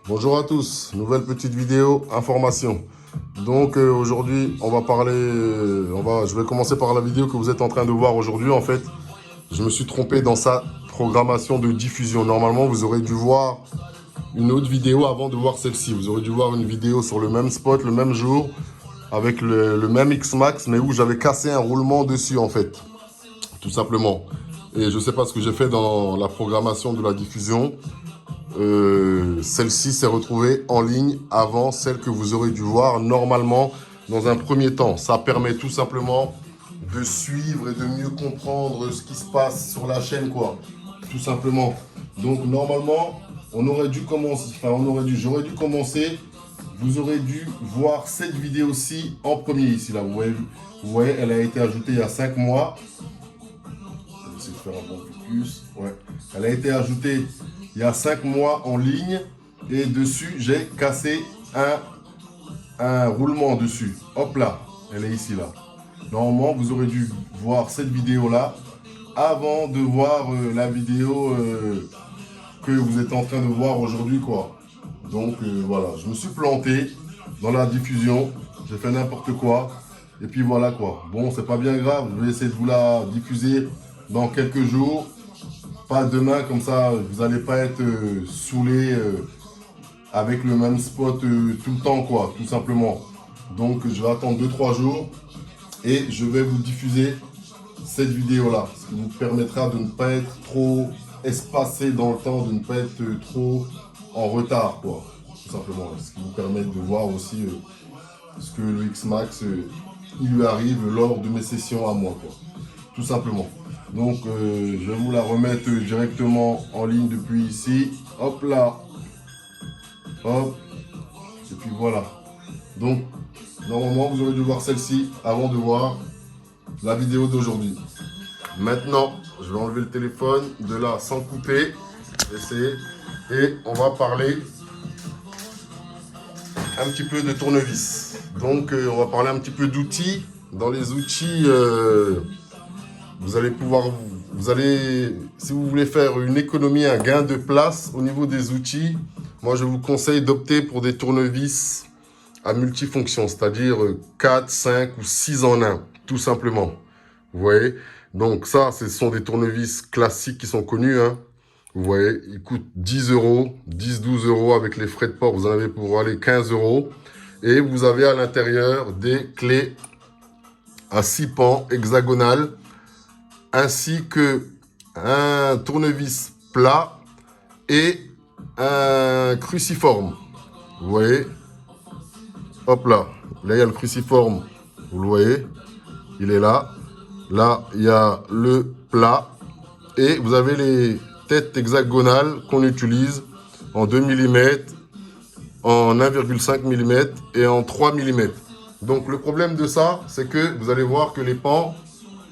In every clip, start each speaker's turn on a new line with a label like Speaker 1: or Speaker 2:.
Speaker 1: Bonjour à tous, nouvelle petite vidéo, information. Donc aujourd'hui, on va parler, je vais commencer par la vidéo que vous êtes en train de voir aujourd'hui. En fait, je me suis trompé dans sa programmation de diffusion. Normalement, vous aurez dû voir une autre vidéo avant de voir celle-ci. Vous aurez dû voir une vidéo sur le même spot, le même jour, avec le même X-Max, mais où j'avais cassé un roulement dessus en fait, tout simplement. Et je ne sais pas ce que j'ai fait dans la programmation de la diffusion. Celle-ci s'est retrouvée en ligne avant celle que vous aurez dû voir normalement dans un premier temps. Ça permet tout simplement de suivre et de mieux comprendre ce qui se passe sur la chaîne, quoi. Tout simplement. Donc normalement, j'aurais dû commencer. Vous aurez dû voir cette vidéo-ci en premier ici, là. Vous voyez, elle a été ajoutée il y a 5 mois. Je vais essayer de faire un bon focus. Ouais. Elle a été ajoutée il y a 5 mois en ligne. Et dessus, j'ai cassé un roulement dessus. Hop là, elle est ici là. Normalement, vous aurez dû voir cette vidéo-là avant de voir la vidéo que vous êtes en train de voir aujourd'hui, quoi. Donc voilà, je me suis planté dans la diffusion. J'ai fait n'importe quoi. Et puis voilà quoi. Bon, c'est pas bien grave. Je vais essayer de vous la diffuser dans quelques jours. Pas demain, comme ça, vous n'allez pas être saoulé avec le même spot tout le temps, quoi, tout simplement. Donc, je vais attendre 2-3 jours et je vais vous diffuser cette vidéo-là. Ce qui vous permettra de ne pas être trop espacé dans le temps, de ne pas être trop en retard, quoi, tout simplement. Ce qui vous permet de voir aussi ce que le X-Max, il lui arrive lors de mes sessions à moi, quoi, tout simplement. Donc, je vais vous la remettre directement en ligne depuis ici. Hop là. Hop. Et puis voilà. Donc, normalement, vous aurez dû voir celle-ci avant de voir la vidéo d'aujourd'hui. Maintenant, je vais enlever le téléphone de là sans couper. Essayer. Et on va parler un petit peu de tournevis. Donc, on va parler un petit peu d'outils. Dans les outils, vous allez pouvoir, si vous voulez faire une économie, un gain de place au niveau des outils, moi je vous conseille d'opter pour des tournevis à multifonction, c'est-à-dire 4, 5 ou 6 en 1, tout simplement. Vous voyez? Donc ça, ce sont des tournevis classiques qui sont connus, hein. Vous voyez, ils coûtent 10 euros, 10, 12 euros avec les frais de port, vous en avez pour aller 15 euros. Et vous avez à l'intérieur des clés à 6 pans hexagonales, ainsi que un tournevis plat et un cruciforme. Vous voyez? Hop là. Là, il y a le cruciforme. Vous le voyez? Il est là. Là, il y a le plat. Et vous avez les têtes hexagonales qu'on utilise en 2 mm, en 1,5 mm et en 3 mm. Donc, le problème de ça, c'est que vous allez voir que les pans,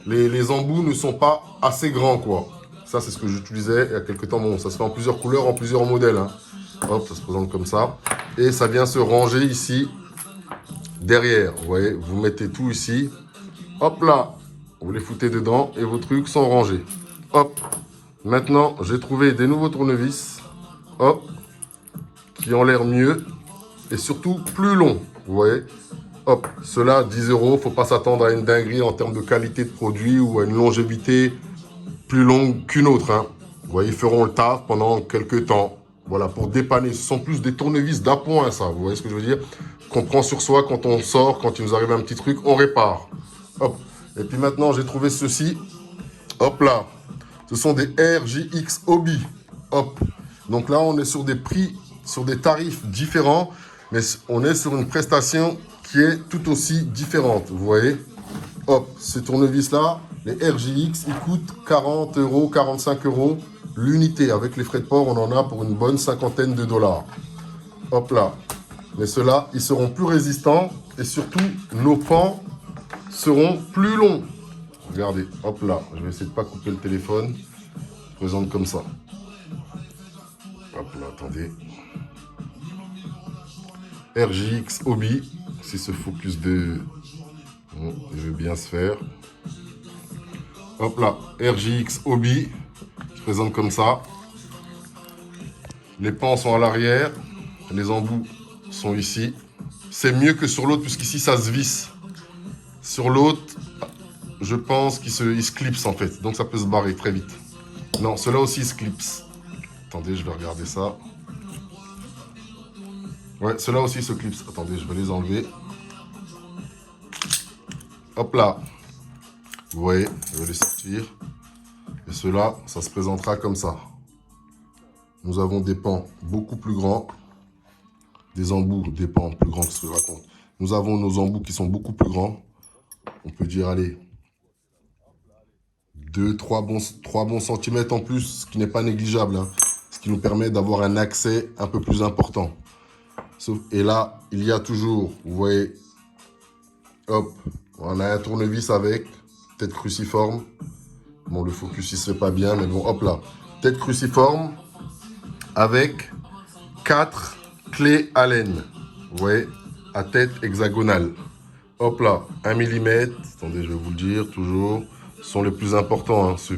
Speaker 1: les embouts ne sont pas assez grands, quoi. Ça, c'est ce que j'utilisais il y a quelques temps. Bon, ça se fait en plusieurs couleurs, en plusieurs modèles, hein. Hop, ça se présente comme ça. Et ça vient se ranger ici, derrière. Vous voyez, vous mettez tout ici. Hop là, vous les foutez dedans et vos trucs sont rangés. Hop. Maintenant, j'ai trouvé des nouveaux tournevis. Hop. Qui ont l'air mieux et surtout plus longs. Vous voyez. Hop, ceux-là, 10 euros. Faut pas s'attendre à une dinguerie en termes de qualité de produit ou à une longévité plus longue qu'une autre, hein. Vous voyez, ils feront le taf pendant quelques temps. Voilà, pour dépanner. Ce sont plus des tournevis d'appoint, ça. Vous voyez ce que je veux dire? Qu'on prend sur soi quand on sort, quand il nous arrive un petit truc, on répare. Hop. Et puis maintenant, j'ai trouvé ceci. Hop là. Ce sont des RJX Hobby. Hop. Donc là, on est sur des prix, sur des tarifs différents, mais on est sur une prestation qui est tout aussi différente. Vous voyez? Hop, ces tournevis-là, les RJX, ils coûtent 40 euros, 45 euros l'unité. Avec les frais de port, on en a pour une bonne cinquantaine de dollars. Hop là. Mais ceux-là, ils seront plus résistants et surtout, nos pans seront plus longs. Regardez, hop là. Je vais essayer de ne pas couper le téléphone. Je présente comme ça. Hop là, attendez. RJX Hobby. Si ce focus de... Bon, il veut bien se faire. Hop là, RJX Hobby. Je présente comme ça. Les pans sont à l'arrière. Les embouts sont ici. C'est mieux que sur l'autre, puisqu'ici, ça se visse. Sur l'autre, je pense qu'il se clipse, en fait. Donc, ça peut se barrer très vite. Non, ceux-là aussi, se clipse. Attendez, je vais regarder ça. Ouais, ceux-là aussi se clipse. Attendez, je vais les enlever. Hop là. Vous voyez, je vais les sortir. Et ceux-là, ça se présentera comme ça. Nous avons des pans beaucoup plus grands. Des embouts, des pans plus grands que ce que je raconte. Nous avons nos embouts qui sont beaucoup plus grands. On peut dire, allez, 3 bons centimètres en plus, ce qui n'est pas négligeable. Hein, ce qui nous permet d'avoir un accès un peu plus important. Et là, il y a toujours, vous voyez, hop, on a un tournevis avec, tête cruciforme. Bon, le focus, il se fait pas bien, mais bon, hop là. Tête cruciforme avec 4 clés Allen. Vous voyez, à tête hexagonale. Hop là, 1 mm. Attendez, je vais vous le dire, toujours. Ce sont les plus importants, hein, ce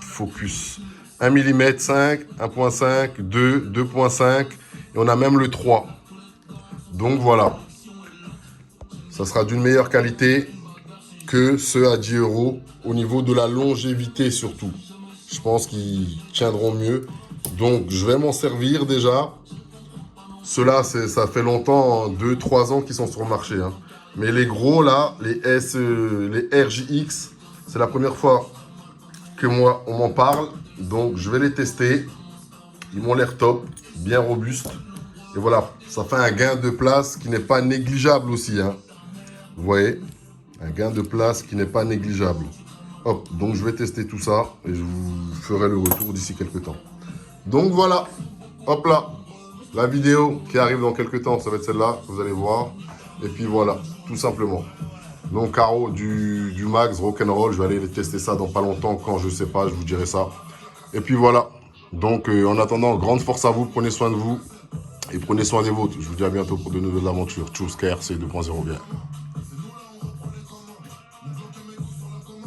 Speaker 1: focus. 1 mm 5, 1.5, 2, 2.5. Et on a même le 3. Donc voilà. Ça sera d'une meilleure qualité que ceux à 10 € au niveau de la longévité surtout. Je pense qu'ils tiendront mieux. Donc je vais m'en servir déjà. Ceux-là, ça fait longtemps, 2-3 ans qu'ils sont sur le marché. Hein. Mais les gros là, les RJX, c'est la première fois que moi on m'en parle. Donc je vais les tester. Ils m'ont l'air top, bien robustes. Et voilà, ça fait un gain de place qui n'est pas négligeable aussi. Hein. Vous voyez, un gain de place qui n'est pas négligeable. Hop, donc je vais tester tout ça et je vous ferai le retour d'ici quelques temps. Donc voilà, hop là, la vidéo qui arrive dans quelques temps, ça va être celle-là, vous allez voir. Et puis voilà, tout simplement. Donc carreau du Max Rock'n'Roll, je vais aller tester ça dans pas longtemps, quand je sais pas, je vous dirai ça. Et puis voilà, donc en attendant, grande force à vous, prenez soin de vous. Et prenez soin des vôtres. Je vous dis à bientôt pour de nouvelles aventures. Tchuss, KRC 2.0 bien.